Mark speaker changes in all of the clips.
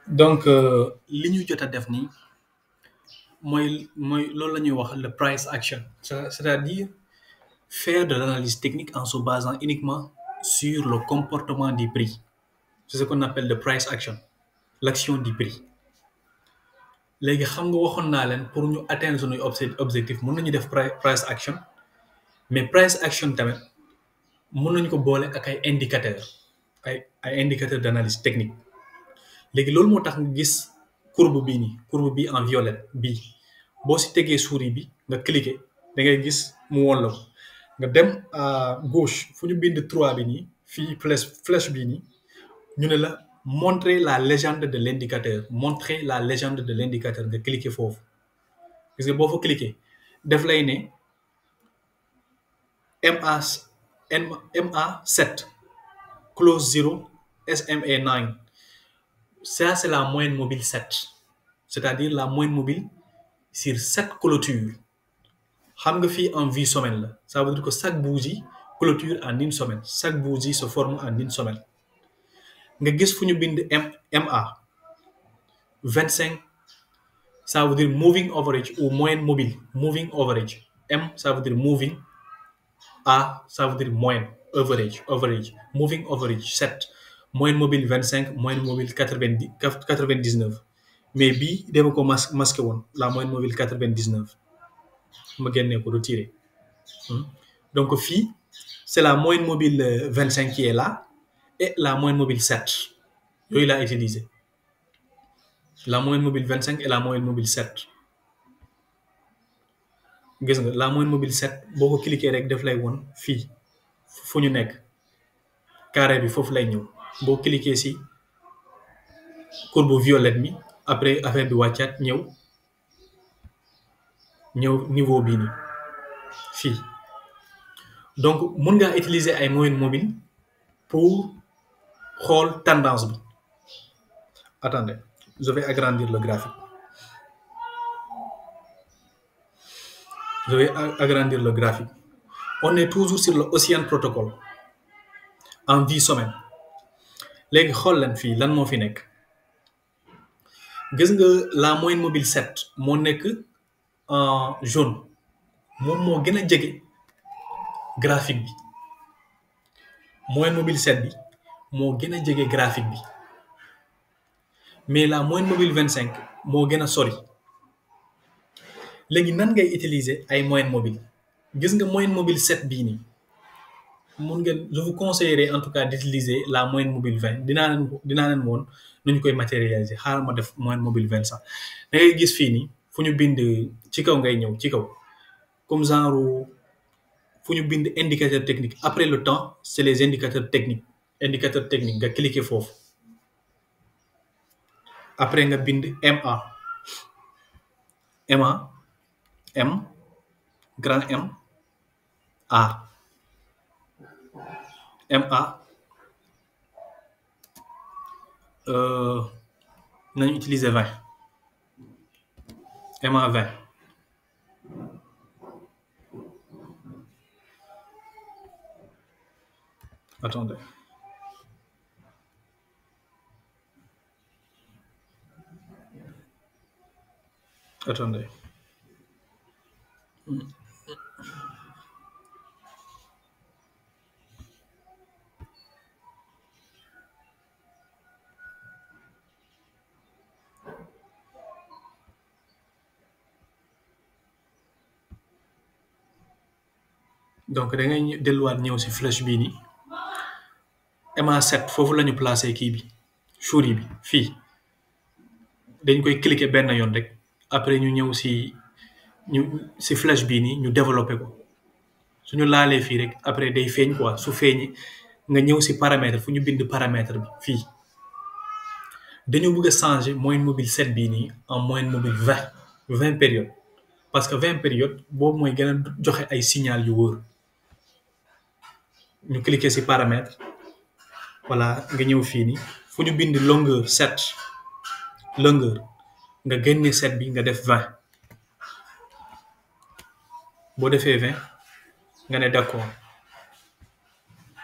Speaker 1: donc li ñu jot a def nii mooy loolu la ñuy wax le price action c'est-à-dire faire de l'analyse technique en se basant uniquement sur le comportement du prix. C'est ce qu'on appelle le price action, l'action du prix. léegi xam nga waxoon naa leen pour ñu atteindre suñuy objectif mën nañu def price action mais price action tamit mën nañu ko boole ak ay indicateurs ay indicateurs d'analyse technique. léegi loolu moo tax nga gis courbe bii nii courbe bii en violet bii boo si tegee souris bi nga cliquer da ngay gis mu woon la ko nga dem à gauche fu ñu bind 3 bi nii fii flèche bii nii ñu ne la montrer la légende de l'indicateur montrer la légende de l'indicateur nga cliquer foofu parce que boo fa cliquer def lay ne MA MA7 close 0 SMA 9 ça c'est la moyenne mobile 7 c'est-à-dire la moyenne mobile sur 7 clôtures xam nga fii en vue semaine la ça veut dire que chaque bougie clôture en une semaine chaque bougie se forme en une semaine nga gis fu ñu bind MA 25 ça veut dire moving average ou moyenne mobile moving average M ça veut dire moving A ça veut dire moyenne average moving average 7 moyenne mobile 25 moyenne mobile 99 mais bii dama ko masqué woon la moyenne mobile 99 ma génnee ko retiré donc fii c'est la moyenne mobile 25 qui est là et la moyenne mobile 7 yooyu laa utilisé la moyenne mobile 25 et la moyenne mobile 7 gis nga la moyenne mobile 7 boo ko cliquer rek def lay woon fii fu ñu nekk carré bi foofu lay ñëw boo cliquer si courbe violette mi après affaire bi wàccaat ñëw niveau bii nii fii donc mun ngaa utiliser ay moyenne mobile pour xool tendance bi attendez je vais agrandir le graphique on est toujours sur le Ocean Protocol en 10 semaines léegi xool leen fii lan moo fi nekk gis nga la moyenne mobile 7 moo nekk en jaune moom moo gën a jege graphique bi moyenne mobile 7 bi moo gën a jege graphique bi mais la moyenne mobile 25 moo gën a sori léegi nan ngay utiliser ay moyenne mobile gis nga moyenne mobile 7 bii nii mun ngeen je vous conseillerais en tout cas d'utiliser la moyenne mobile 20 dinaa leen woon nu ñu koy matérialiser xaaral ma def moyenne mobile 20 sax da ngay gis fii nii fu ñu bind ci kaw ngay ñëw ci kaw comme genre fu ñu bind indicateur technique après le temps c'est les indicateurs techniques nga cliquer foofu après nga bind M grand M A MA nañu utiliser 20 MA 20 attendez donc da ngay delluwaat ñëw ci flèche bii nii MA7 foofu la ñu placé kii bi souris bi fii dañ koy cliquer benn yoon rek après ñu ñëw ci flèche bii nii ñu développer ko suñu laalee fii rek après day feeñ quoi su feeñee nga ñëw ci paramètre fu ñu bind paramètre bi fii dañu bëgg a changer moyenne mobile 7 bii nii en moyenne mobile 20 périodes parce que 20 périodes boobu mooy gën a joxe ay signal yu wóor ñu cliquer ci paramètre voilà nga ñëw fii nii fu ñu bind longueur 7 longueur nga génne 7 bi nga def 20 boo defee 20 nga ne d'accord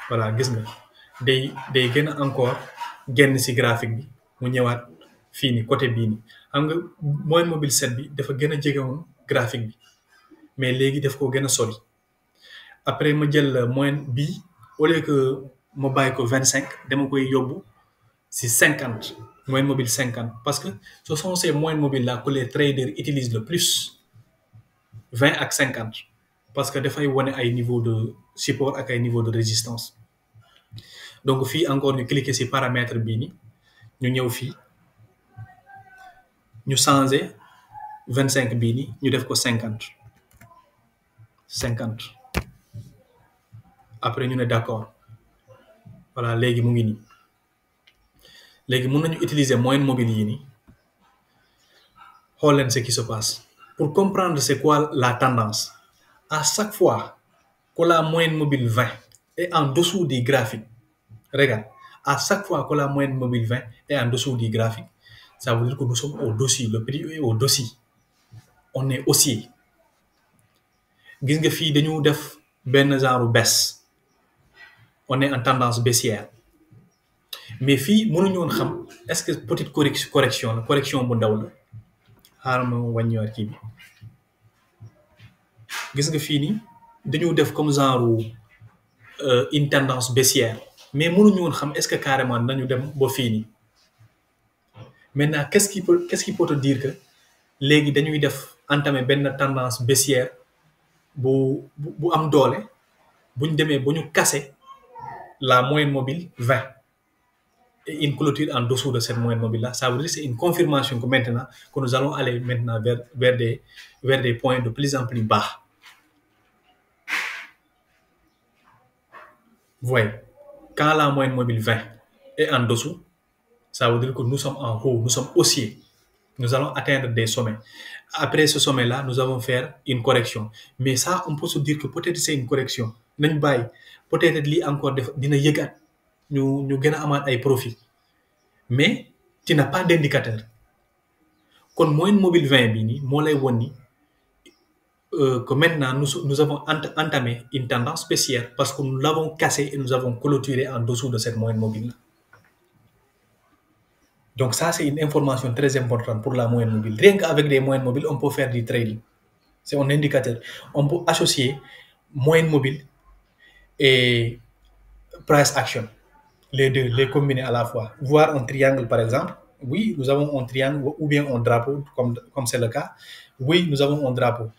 Speaker 1: voilà gis nga day gën a encore génn ci graphique bi mu ñëwaat fii nii côté bii nii xam nga moyenne mobile 7 bi dafa gën a jegewoon graphique bi mais léegi daf ko gën a sori après ma jël moyenne bii au lieu que ma bàyyi ko 25 dama koy yóbbu si 50 moyenne mobile 50 parce que ce sont ces moyennes mobiles là que les traders utilisent le plus 20 ak 50 parce que dafay wane ay niveau de support ak ay niveau de résistance donc fii encore ñu cliquer si paramètre bii ni ñu ñëw fii ñu changer 25 bii ni ñu def ko 50 après ñu ne d'accord voilà léegi mu ngi nii léegi mun nañu utiliser moyenne mobile yi nii xool leen ce qui se passe pour comprendre c'est quoi la tendance à chaque fois que la moyenne mobile 20 est en dessous du graphique, regarde, à chaque fois que la moyenne mobile 20 est en dessous du graphique, ça veut dire que nous sommes au-dessus, le prix est au-dessus. On est haussier. Gis nga fii dañu def benn genre baisse. On est en tendance baissière. Mais fii mënuñu woon xam est-ce que petite correction la correction bu ndaw la xaaral ma wàññiwaat kii bi gis nga fii nii dañu def comme genre une tendance baissière mais mënuñu woon xam est-ce que carrément nañu dem ba fii nii maintenant qu'est-ce qui peut te dire que léegi dañuy def entamer benn tendance baissière bu am doole buñ demee ba ñu casser la moyenne mobile 20 et une clôture en dessous de cette moyenne mobile là ça veut dire que c'est une confirmation que maintenant que nous allons aller maintenant vers des points de plus en plus bas. Vous voyez, quand la moyenne mobile 20 est en dessous, ça veut dire que nous sommes en haut, nous sommes haussiers. Nous allons atteindre des sommets. Après ce sommet-là, nous allons faire une correction. Mais ça, on peut se dire que peut-être c'est une correction. Peut-être li encore dina yëgaat ñu gën a amaat ay profit. Mais tu n'as pas d'indicateur. Kon moyenne mobile 20 bi nii moo lay won ni que maintenant nous avons entamé une tendance baissière parce que nous l'avons cassé et nous avons clôturé en dessous de cette moyenne mobile-là. Donc ça, c'est une information très importante pour la moyenne mobile. Rien qu'avec des moyennes mobiles, on peut faire du trading. C'est un indicateur. On peut associer moyenne mobile et price action. Les deux, les combiner à la fois. Voir un triangle, par exemple. Oui, nous avons un triangle ou bien un drapeau, comme c'est le cas. Oui, nous avons un drapeau.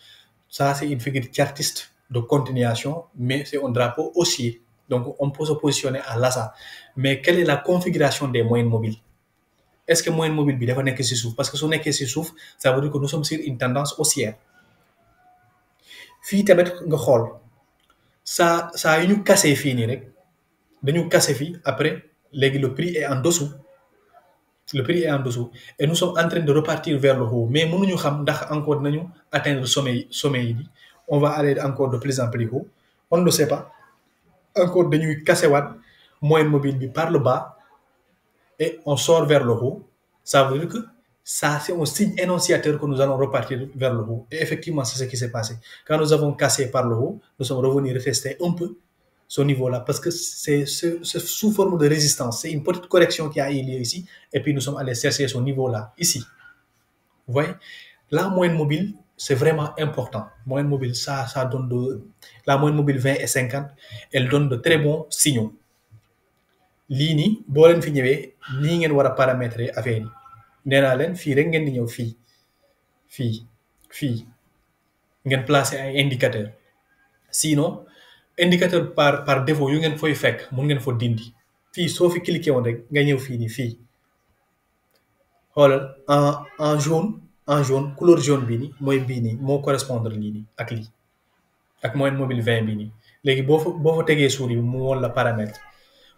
Speaker 1: Ça, c'est une figure chartiste de continuation, mais c'est un drapeau haussier. Donc, on peut se positionner à l'assa. Mais quelle est la configuration des moyennes mobiles? Est-ce que moyenne mobile bi dafa nekk ci suuf parce que su nekkee ci suuf ça veut dire que nous sommes sur une tendance haussière fii tamit nga xool saa yu ñu casser fii nii rek dañu casser fii après léegi le prix est en dessous et nous sommes en train de repartir vers le haut mais mënuñu xam ndax encore dinañu atteindre sommet yi bi on va aller encore de plus en plus haut on ne le sait pas encore dañuy casser waat moyenne mobile bi par le bas et on sort vers le haut, ça veut dire que ça, c'est un signe énonciateur que nous allons repartir vers le haut. Et effectivement, c'est ce qui s'est passé. Quand nous avons cassé par le haut, nous sommes revenus retester un peu ce niveau-là parce que c'est sous forme de résistance. C'est une petite correction qui a eu lieu ici et puis nous sommes allés chercher ce niveau-là, ici. Vous voyez? La moyenne mobile, c'est vraiment important. Moyenne mobile, ça donne la moyenne mobile 20 et 50, elle donne de très bons signaux. lii nii boo leen fi ñëwee nii ngeen war a paramétrer affaire yi nee naa leen fii rek ngeen di ñëw fii ngeen placer ay indicateur sinon indicateur par défaut yu ngeen fooy fekk mun ngeen fa dindi fii soo fi cliquer woon rek nga ñëw fii nii fii xoolal en jaune couleur jaune bii nii mooy bii nii moo correspondre lii nii ak moyenne mobile 20 bii nii léegi boo fa tegee souris bi mu woon la paramètre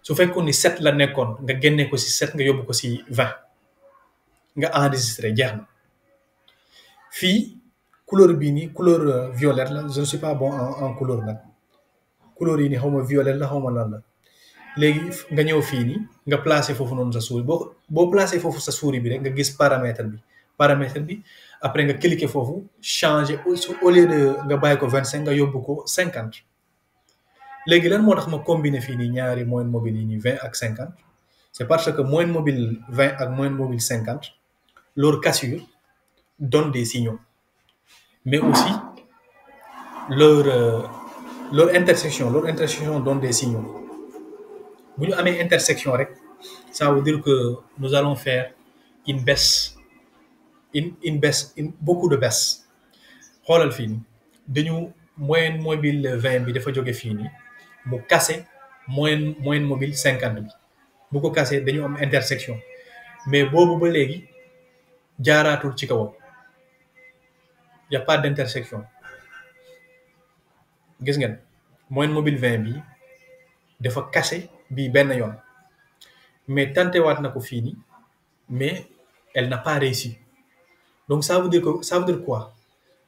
Speaker 1: su fekkoon ni 7 la nekkoon nga génne ko ci 7 nga yóbbu ko ci 20 nga enregistré jeex na fii couleur bii nii couleur violette la je ne suis pas bon en couleur nag couleur yi nii xaw ma violette la xaw ma lan la léegi nga ñëw fii nii nga placé foofu noonu sa souris boo placé foofu sa souris bi rek nga gis paramètre bi après nga cliquer foofu changer au lieu de nga bàyyi ko 25 nga yóbbu ko 50. léegi lan moo tax ma combiner fii nii ñaari moyenne mobile yi nii 20 ak 50 c'est parce que moyenne mobile 20 ak moyenne mobile 50 leur cassure donne des signaux, mais aussi leur leur intersection donne des signaux. Bu ñu amee intersection rek, ça veut dire que nous allons faire une baisse, beaucoup de baisse. xoolal fii nii dañu moyenne mobile 20 bi dafa jóge fii nii mu kase moyenne mobile 50 bi bu ko kase dañu am intersection, mais boobu ba léegi jaaraatul ci kawam, y a pas d' intersection. gis ngeen moyenne mobile 20 bi dafa kase bii benn yoon, mais tenté waat na ko fii nii, mais elle n'a pas réussi. Donc ça veut dire que ça veut dire quoi?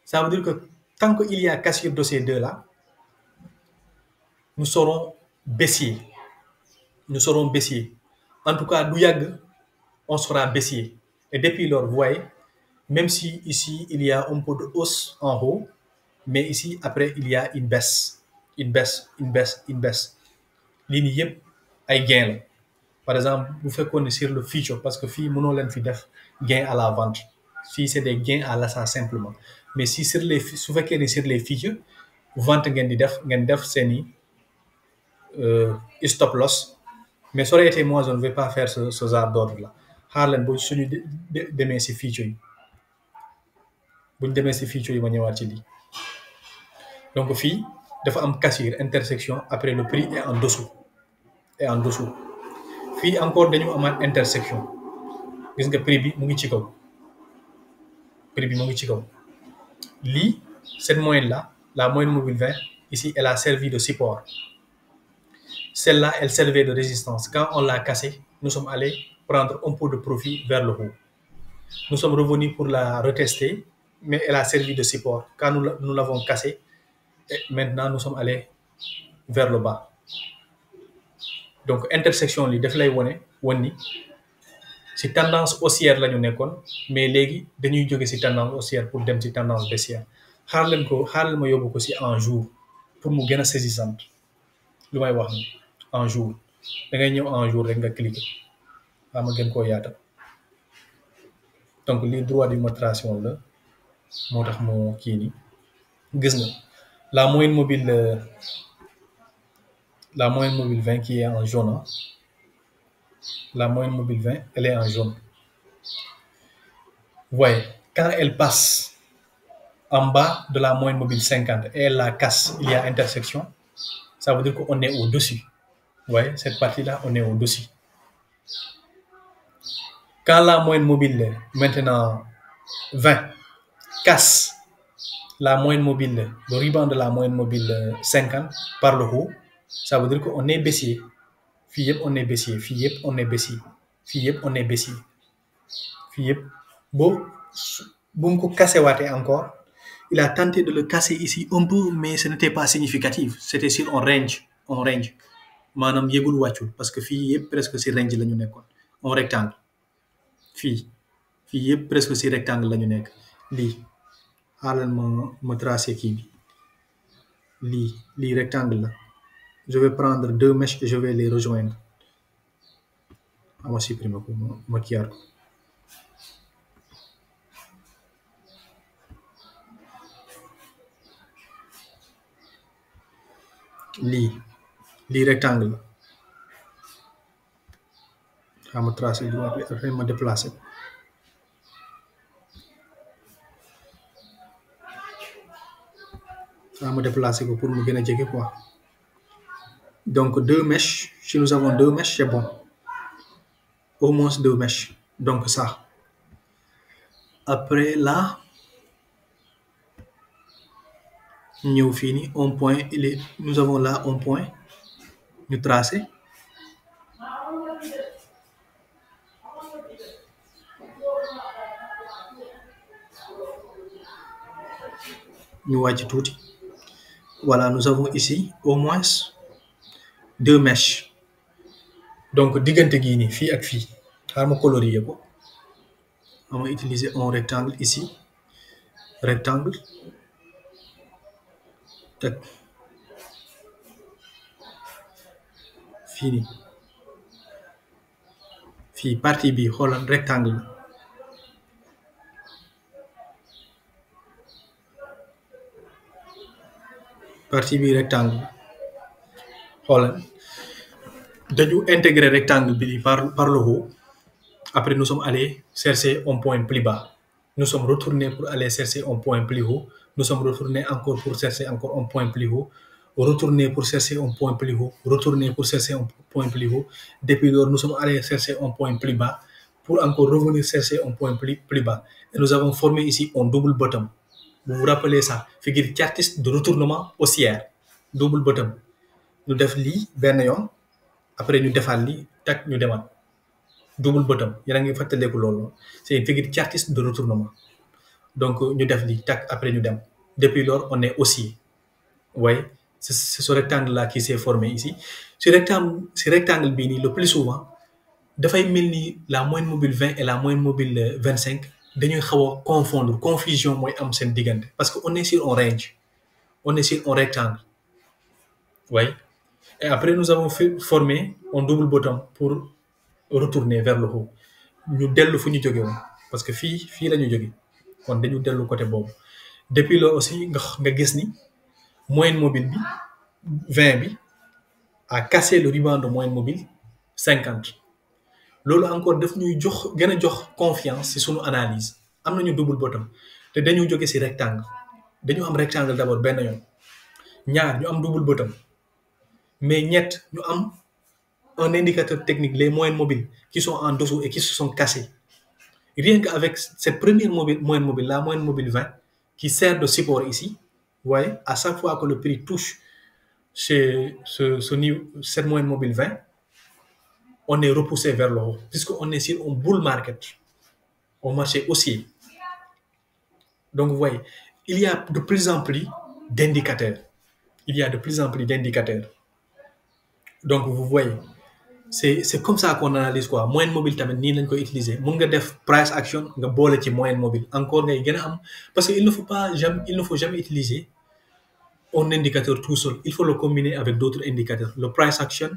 Speaker 1: Ça veut dire que tant qu'il y a cassure de ces deux-là, nous serons baissiers. Nous serons baissiers. En tout cas, d'Ouyag, on sera baissier. Et depuis lors, vous voyez, même si ici, il y a un peu de hausse en haut, mais ici, après, il y a une baisse. Une baisse, une baisse, une baisse. Ligne yep, ay gain la. Par exemple, vous faites qu'on est sur le future, parce que fi mënoo leen fi def gain à la vente. Fii c'est des gains à l'achat simplement. Mais si sur les su fekkee ni sur les futurs vente ngeen def seeni stop loss. Mais ça aurait été moi, je ne vais pas faire ce genre d'ordre là. xaar leen bu suñu demee si future yi buñ demee si future yi ma ñëwaat ci lii. Donc fii dafa am cassure intersection, après le prix est en dessous et en dessous. Fii encore dañu amaat intersection, gis nga prix bi mu ngi ci kaw, prix bi mu ngi ci kaw. Lii cette moyenne là, la moyenne mobile 20 ici, elle a servi de support. Celle-là, elle servait de résistance. Quand on l'a cassée, nous sommes allés prendre un peu de profit vers le haut. Nous sommes revenus pour la retester, mais elle a servi de support. Quand nous l'avons cassée, et maintenant nous sommes allés vers le bas. Donc intersection li daf lay won ni si tendance haussière la ñu nekkoon, mais léegi dañuy jóge si tendance haussière pour dem si tendance baissière. xaaral ma yóbbu ko si en jour pour mu gën a saisissante. lu may wax ni en jour da ngay ñëw en jour rek nga cliquer ma gën koo yaatal. Donc lii droit d'illustration la moo tax mu kii nii gis nga la moyenne mobile 20 qui est en jaune. La moyenne mobile 20, elle est en jaune. Vous voyez, quand elle passe en bas de la moyenne mobile 50 et elle la casse, il y a intersection, ça veut dire qu'on est au-dessus. Vous voyez, cette partie-là, on est au-dessus. Quand la moyenne mobile, maintenant 20, casse la moyenne mobile, le ruban de la moyenne mobile 50 par le haut, ça veut dire qu'on est baissier. Fii yëpp on est baissier, fii yëpp on est baissier, fii yëpp on est baissier. Fii yëpp bu mu ko cassé waatee encore, il a tenté de le casser ici un peu, mais ce n'était pas significatif. C'était sur un range, maanaam yëgul wàccul, parce que fii yëpp presque si range la ñu nekkoon, un rectangle. fii yëpp presque si rectangle la ñu nekk. lii xaaral ma tracé kii bi, lii rectangle la. Je vais prendre deux mèches et je vais les rejoindre. On va supprimer ko ma kiyaat ko. lii rectangle la. xam ma tracé après ma déplacé. Ma déplacé ko pour mu gën a jege quoi. Donc deux mèches, si nous avons deux mèches, c'est bon. Au moins deux mèches. Donc ça. Après là, nous fini un point. Nous avons là un point. Nous tracé. Nous voyons tout. Voilà, nous avons ici au moins deux mèches. Donc diggante gii nii fii ak fii xaaral ma colorier ko. On va utiliser un rectangle ici. Rectangle. Teg fii nii fii partie bi xoolal rectangle. partie bi rectangle xoolal dañu intégrer rectangle bi par le haut. Après, nous sommes allés chercher un point plus bas. Nous sommes retournés pour aller chercher un point plus haut. Nous sommes retournés encore pour chercher encore un point plus haut. Retourner pour chercher un point plus haut. Retourner pour chercher un point plus haut. Depuis lors, nous sommes allés chercher un point plus bas pour encore revenir chercher un point plus bas. Et nous avons formé ici un double bottom. Vous vous rappelez ça? Figure chartiste de retournement haussière. Double bottom. Nous def li ben yon. Après, nous defal li tak ñu demat. Double bottom yéen a ngi fàttaleeku loolu c'est une figure chartiste de retournement donc ñu def li tac après ñu dem depuis lors on est haussier ouais c'est ce rectangle là qui s'est formé ici ce rectangle bii nii le plus souvent dafay mel ni la moyenne mobile 20 et la moyenne mobile 25 dañuy xaw a confondre confusion mooy am seen diggante parce que on est sur un range on est sur un rectangle ouais et après nous avons formé un double bottom pour retourner vers le haut ñu dellu fu ñu jóge woon parce que fii la ñu jóge kon dañu dellu côté boobu depuis là aussi nga gis ni moyenne mobile bi 20 bi a cassé le ruban de moyenne mobile 50 loolu encore daf ñuy jox gën a jox confiance ci sunu analyse am nañu double bottom te dañu jóge ci rectangle dañu am rectangle d'abord benn yoon ñaar ñu am double bottom mais ñett ñu am un indicateur technique, les moyennes mobiles qui sont en dessous et qui se sont cassés. Rien qu'avec cette première moyenne mobile, la moyenne mobile 20, qui sert de support ici, vous voyez, à chaque fois que le prix touche cette moyenne mobile 20, on est repoussé vers le haut, puisqu'on est sur un bull market, au marché haussier. Donc, vous voyez, il y a de plus en plus d'indicateurs. Il y a de plus en plus d'indicateurs. Donc, vous voyez, c'est comme ça qu'on analyse quoi moyenne mobile tamit nii lañ koy utiliser mun nga def price action nga boole ci moyenne mobile encore ngay gën a am parce que il ne faut jamais utiliser un indicateur tout seul il faut le combiner avec d'autres indicateurs le price action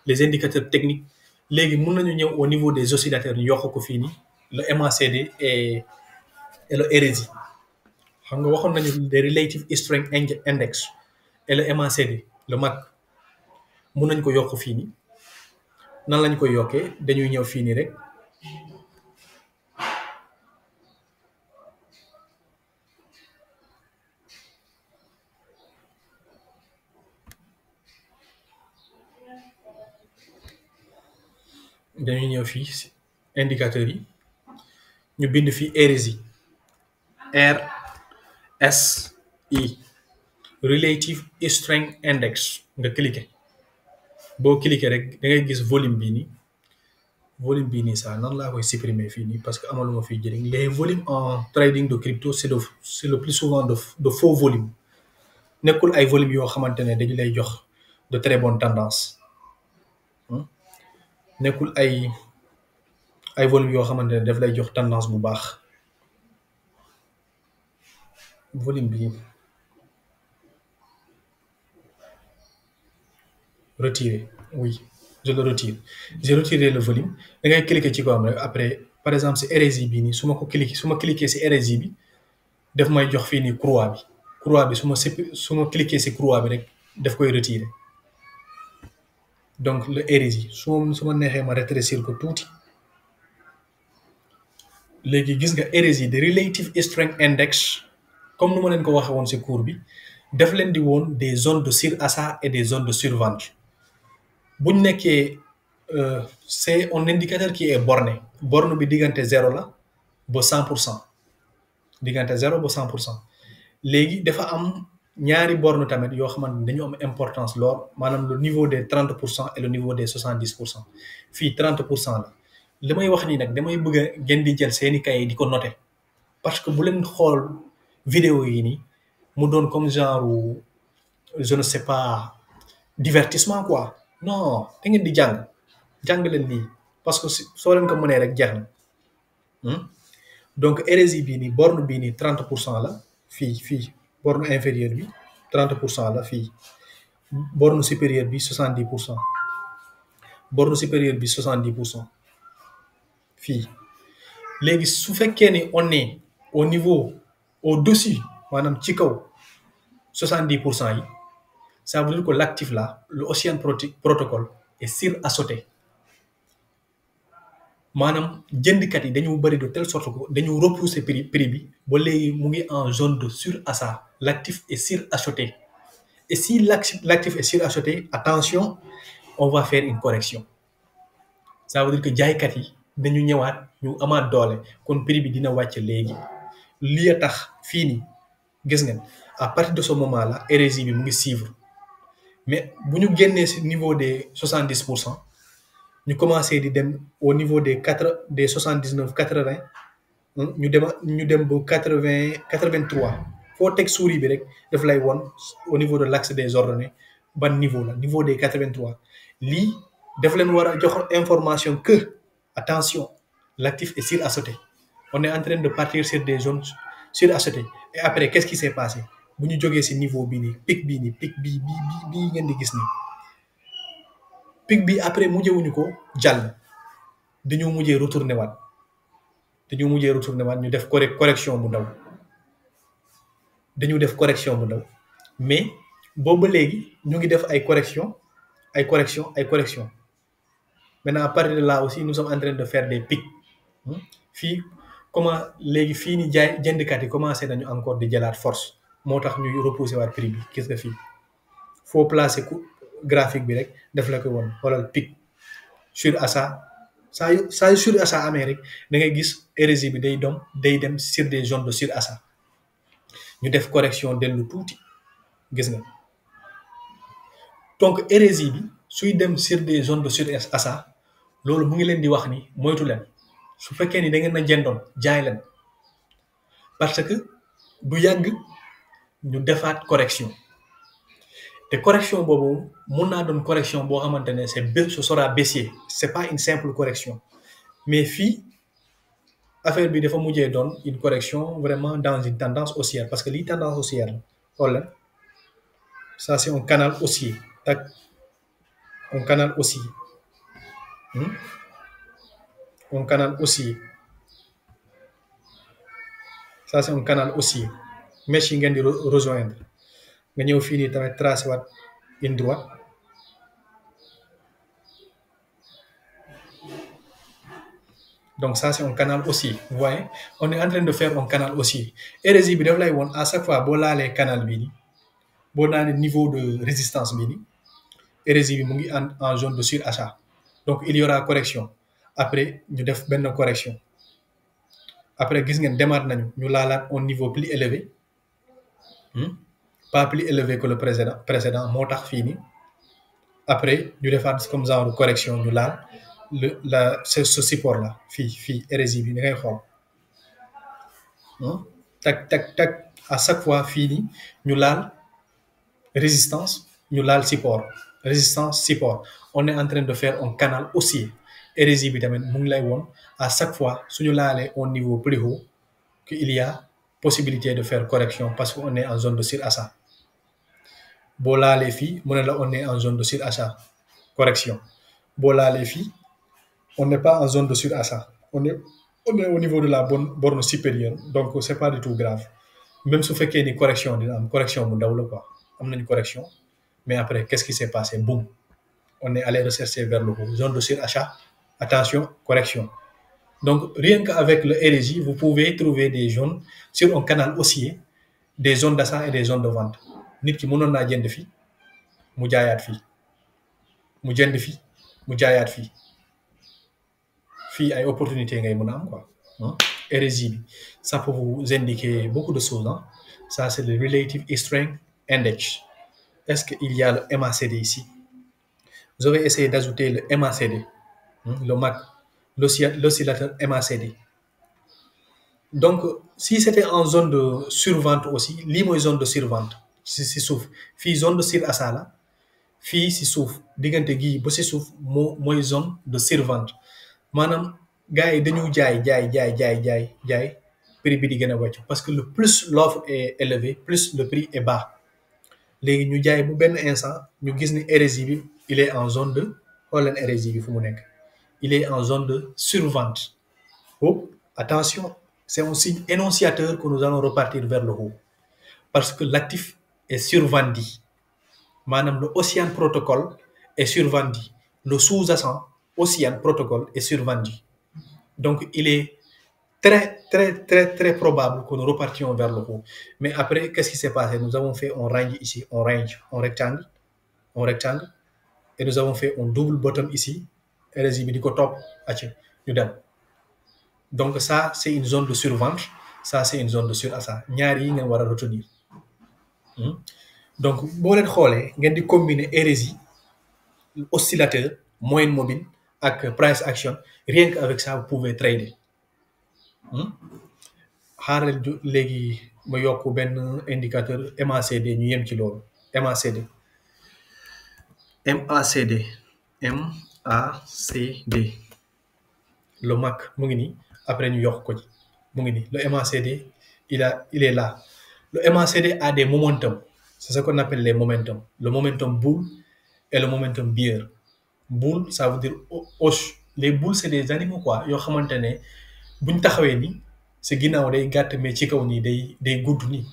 Speaker 1: les indicateurs techniques léegi mun nañu ñëw au niveau des oscillateurs ñu yokk ko fii nii le MACD et le RSI xam nga waxoon nañu des relative strength index et le MACD le MAC mun nañ ko yokk fii nii nan lañ koy yokkee dañuy ñëw fii nii rek dañuy ñëw fii indicateurs yi ñu bind fii RSI RSI relative strength index nga cliquer boo cliquer rek da ngay gis volume bii nii sax nan laa koy supprimer fii nii parce que amaluma fii jëriñ les volumes en trading de crypto c'est le plus souvent de faux volume nekkul ay volume yoo xamante ne dañu lay jox de très bonne tendance nekkul ay volume yoo xamante ne daf lay jox tendance bu baax volume bi retirer oui je le retire j'ai retiré le volume da ngay cliquer ci ko am rek après par exemple si RSI bii nii su ma cliquer si RSI bi daf may jox fii nii croix bi su ma cliquer si croix bi rek daf koy retirer donc le RSI su ma neexee ma rétrécir ko tuuti léegi gis nga RSI de relative strength index comme nu ma leen ko waxee woon si cours bi daf leen di woon des zones de surachat et des zones de survente bu ñu nekkee c'est un indicateur qui est borne bi diggante 0 la ba 100% diggante 0 ba 100% léegi dafa am ñaari borne tamit yoo xamante ne dañu am importance lool maanaam le niveau des 30% et le niveau des 70% fii 30% la li may wax nii nag damay bëgg a ngeen di jël seeni cahier di ko noter parce que bu leen xool vidéo yi nii mu doon comme genre je ne sais pas divertissement quoi non da ngeen di jàng leen lii parce que soo leen ko mënee rek jeex na donc RSI bii nii borne bii nii 30% la fii borne inférieure bi 30% la fii borne supérieure bi 70% borne supérieure bi 70% fii léegi su fekkee ni on est au niveau au-dessus maanaam ci kaw 70% yi Ça veut dire que l'actif là, le Ocean Protocol est surazoté. Maanaam jëndkat yi dañu bëri de telle sorte que dañu repousser prix bi ba léegi mu ngi en zone de surachat. L'actif est suracheté. Et si l'actif est suracheté, attention, on va faire une correction. Ça veut dire que jaaykat yi dañu ñëwaat ñu amaat doole kon prix bi dina wàcc léegi. Lii a tax fii nii gis ngeen à partir de ce moment là RSI bi mu ngi suivre mais bu ñu génnee si niveau des 70%, ñu commencé di dem au niveau des 79 80, ñu dem ba 80 83 foo teg souris bi rek daf lay won au niveau de l'axe des ordonnées ban niveau la niveau des 83. Lii daf leen war a jox information que attention, l'actif est suracheté. On est en train de partir sur des zones surachetées. Et après qu'est-ce qui s'est passé bu ñu jógee si niveau bii nii pic bii ngeen di gis nii pic bi après mujjewuñu ko jàll dañoo mujjee retourné waat ñu def correction bu ndaw mais boobu ba léegi ñu ngi def ay correction. Maintenant à partir de là aussi nous sommes en train de faire des pics fii comment léegi fii ni jaay jëndkat yi commencé nañu encore di jëlaat force moo tax ñuy repousser waat prix bi gis nga fii foo placer graphique bi rek def la ko woon xoolal pic surachat saa yu surachat amee rek da ngay gis RSI bi day dem sur des zones de surachat ñu def correction dellu tuuti gis nga donc RSI bi suy dem sur des zones de surachat loolu mu ngi leen di wax ni moytu leen su fekkee ni da ngeen na jëndoon jaay leen parce que du yàgg ñu defaat correction te correction boobu mun naa doon correction boo xamante ne ce sera baissier, c'est pas une simple correction mais fii affaire bi dafa mujjee doon une correction vraiment dans une tendance haussière parce que lii tendance haussière la xool leen ça c'est un canal haussier un canal haussier ça c'est un canal haussier mèche yi ngeen di rejoindre nga ñëw fii nii tamit tracé waat une droite donc ça c'est un canal haussier. Vous voyez on est en train de faire un canal haussier. RSI bi daf lay woon à chaque fois boo laalee canal bii nii boo laalee niveau de résistance bii nii RSI bi mu ngi en zone de surachat donc il y aura correction après ñu def benn correction après gis ngeen demaat nañu ñu laalaat un niveau plus élevé pas plus élevé que le précédent moo tax fii nii après ñu defaat comme genre correction ñu laal ce support là fii RSI bi da ngay xool tac à chaque fois fii nii ñu laal résistance ñu laal support résistance support on est en train de faire un canal haussier. RSI bi tamit mu ngi lay woon à chaque fois suñu laalee au niveau plus haut qu'il y a possibilité de faire correction parce que on est en zone de surachat boo laalee fii mu ne la on est en zone de surachat correction boo laalee fii on n'est pas en zone de surachat on est au niveau de la borne supérieure donc c'est pas du tout grave même su fekkee ni correction dina am correction bu ndaw la quoi am nañu correction mais après qu'est-ce qui s'est passé boum on est allé rechercher vers le haut zone de surachat. Attention, correction. Donc, rien qu'avec le RSI, vous pouvez trouver des zones sur un canal haussier, des zones d'achat et des zones de vente. Nit ki mënoon naa jënd fii mu jaayaat fii mu jënd fii mu jaayaat fii ay opportunité ngay mën a am quoi. RSI bi ça peut vous indiquer beaucoup de choses. Ça c'est le Relative Strength Index. Est-ce qu'il y a le MACD ici? Je vais essayer d'ajouter le MACD. Le MAC, l'oscillateur MACD. Donc, si c'était en zone de survente aussi, lii mooy zone de survente si suuf fii zone de surachat la fii si suuf diggante gii ba si suuf mooy zone de survente maanaam gars yi dañu jaay prix bi di gën a wàcc parce que le plus l'offre est élevée plus le prix est bas léegi ñu jaay bu benn instant ñu gis ni RSI bi il est en zone de xool leen RSI bi fu mu nekk. Il est en zone de survente. Oh, attention, c'est un signe énonciateur que nous allons repartir vers le haut. Parce que l'actif est survendu. Maanaam le Ocean Protocol est survendu. Le sous-jacent Ocean Protocol est survendu. Donc, il est très probable que nous repartions vers le haut. Mais après, qu'est-ce qui s'est passé? Nous avons fait un range ici, un rectangle, et nous avons fait un double bottom ici, RSI bi di ko top, ñu dem. Donc ça, c'est une zone de survente, ça, c'est une zone de surachat. ñaar yi ngeen war a retenir. Donc, boo leen xoolee ngeen di combiner RSI, oscillateur, moyenne mobile ak price action, rien qu'avec ça, vous pouvez trader. xaaral léegi ma yokk benn indicateur MACD ñu yem ci loolu. MACD le MAC mu ngi nii après ñu yokk ko ci mu ngi nii le MACD il est là. Le MACD a des momentum, c'est ce qu'on appelle les momentum, le momentum bull et le momentum bear. Bull, ça veut dire hausse. Les bulls, c'est des animaux quoi yoo xamante ne buñ taxawee nii si ginnaaw day gàtt mais ci kaw nii day gudd nii.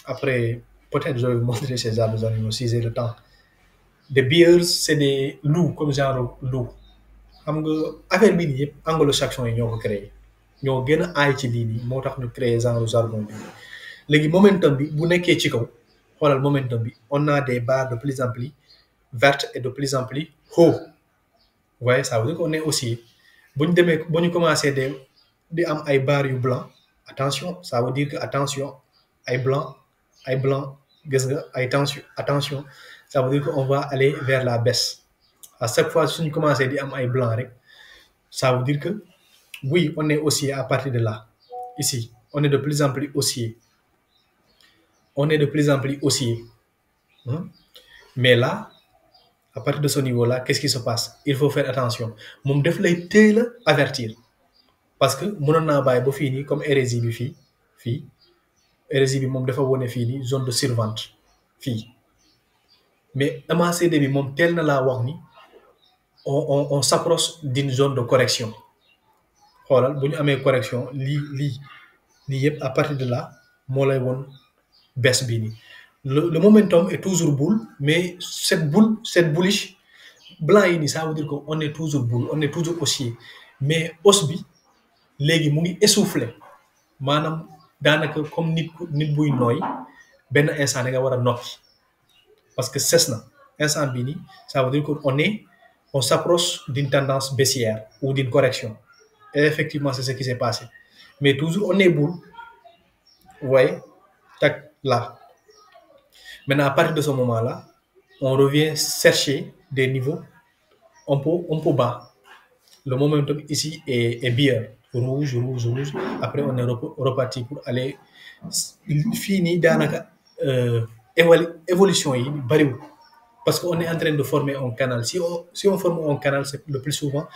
Speaker 1: Après peut-être je vais vous montrer ces animaux si j'ai le temps. Les bears, c'est des loups comme genre loup. xam nga affaire bii nii yëpp anglo-saxon yi ñoo ko créé ñoo gën a aay ci lii nii moo tax ñu créé genre jargon bi. léegi momentum bi bu nekkee ci kaw xoolal momentum bi on a des barres de plus en plus vertes et de plus en plus haut. Vous voyez, ça veut dire qu'on est haussier. Bu ñu commencé di am ay barres yu blanc, attention, ça veut dire que attention ay blanc gis nga ay attention, ça veut dire qu'on va aller vers la baisse. À chaque fois suñu commencé di am ay blanc rek, ça veut dire que oui, on est haussier à partir de là. Ici, on est de plus en plus haussier. Mais là, à partir de ce niveau-là, qu'est-ce qui se passe? Il faut faire attention. Moom daf lay teel a avertir parce que mënoon naa bàyyi ba fii nii comme RSI bi fii RSI bi moom dafa wone fii nii zone de survente fii mais MACD bi moom teel na laa wax ni on s'approche d'une zone de correction. xoolal bu ñu amee correction lii yëpp à partir de là moo lay woon baisse bii nii. Le momentum est toujours bull, mais cette bullish, blanc yi nii ça veut dire que on est toujours bull, on est toujours haussier. Mais hausse bi léegi mu ngi essoufflé maanaam daanaka comme nit buy nooy benn instant da nga war a nokki parce que ses na instant bii nii ça veut dire que on s'approche d'une tendance baissière ou d'une correction. Et effectivement, c'est ce qui s'est passé. Mais toujours on est bull. Vous voyez, tac, là. Maintenant, à partir de ce moment-là, on revient chercher des niveaux un peu bas. Le momentum ici est bear, rouge. Après, on est reparti pour aller fini daanaka évolution yi bariwul parce qu'on est en train de former un canal. Si on forme un canal, c'est le plus souvent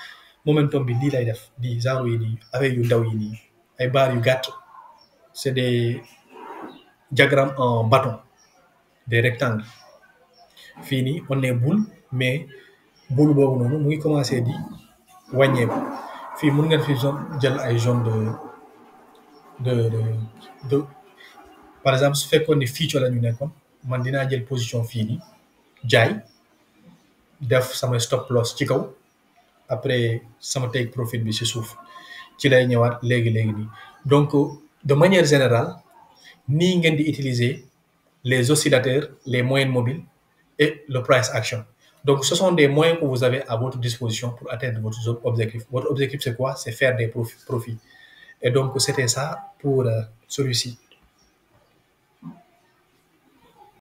Speaker 1: momentum bi lii lay def di genre yi nii avec yu ndaw yi nii ay barres yu gàtt. C'est des diagrammes en bâton, des rectangles. Fii nii on est boule mais boule boobu noonu mu ngi commencé di wàññeeku. Fii mun ngeen fi jël ay zone de par exemple su fekkoon ne fii la ñu nekkoon man dinaa jël position fii nii jaay def sama stop loss ci kaw après sama take profit bi ci suuf ci lay ñëwaat léegi nii. Donc de manière générale nii ngeen di utiliser les oscillateurs, les moyennes mobiles et le price action. Donc ce sont des moyens que vous avez à votre disposition pour atteindre votre objectif. Votre objectif c'est quoi? C'est faire des profits. Et donc c'était ça pour celui-ci.